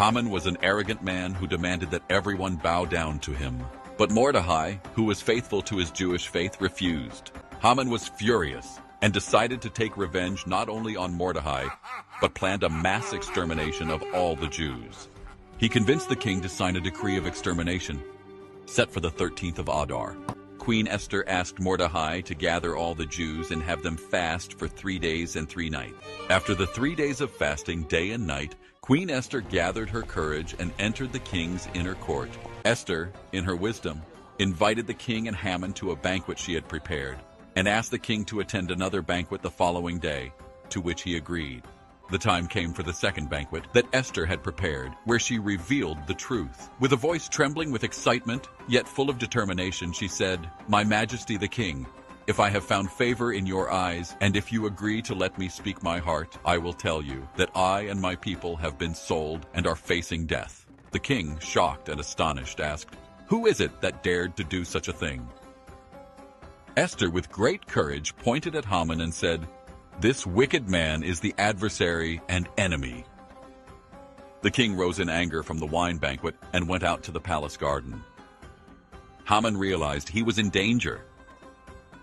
Haman was an arrogant man who demanded that everyone bow down to him. But Mordecai, who was faithful to his Jewish faith, refused. Haman was furious and decided to take revenge not only on Mordecai, but planned a mass extermination of all the Jews. He convinced the king to sign a decree of extermination, set for the 13th of Adar. Queen Esther asked Mordecai to gather all the Jews and have them fast for 3 days and 3 nights. After the 3 days of fasting, day and night, Queen Esther gathered her courage and entered the king's inner court. Esther, in her wisdom, invited the king and Haman to a banquet she had prepared, and asked the king to attend another banquet the following day, to which he agreed. The time came for the second banquet that Esther had prepared, where she revealed the truth. With a voice trembling with excitement, yet full of determination, she said, "My Majesty the King, if I have found favor in your eyes, and if you agree to let me speak my heart, I will tell you that I and my people have been sold and are facing death." The king, shocked and astonished, asked, "Who is it that dared to do such a thing?" Esther, with great courage, pointed at Haman and said, "This wicked man is the adversary and enemy." The king rose in anger from the wine banquet and went out to the palace garden. Haman realized he was in danger.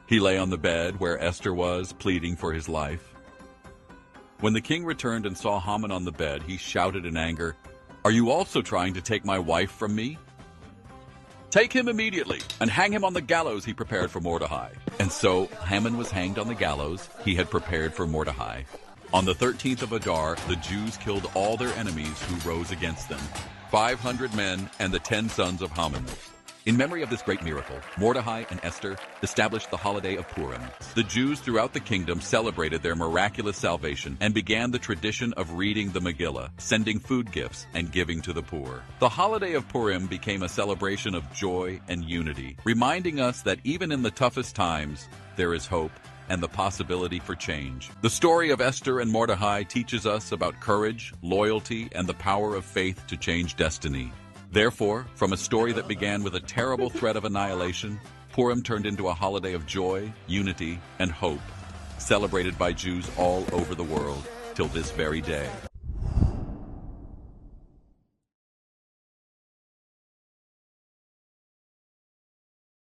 He lay on the bed where Esther was, pleading for his life. When the king returned and saw Haman on the bed, he shouted in anger, "Are you also trying to take my wife from me? Take him immediately and hang him on the gallows he prepared for Mordecai." And so Haman was hanged on the gallows he had prepared for Mordecai. On the 13th of Adar, the Jews killed all their enemies who rose against them, 500 men and the 10 sons of Haman. In memory of this great miracle, Mordecai and Esther established the holiday of Purim. The Jews throughout the kingdom celebrated their miraculous salvation and began the tradition of reading the Megillah, sending food gifts, and giving to the poor. The holiday of Purim became a celebration of joy and unity, reminding us that even in the toughest times, there is hope and the possibility for change. The story of Esther and Mordecai teaches us about courage, loyalty, and the power of faith to change destiny. Therefore, from a story that began with a terrible threat of annihilation, Purim turned into a holiday of joy, unity, and hope, celebrated by Jews all over the world till this very day.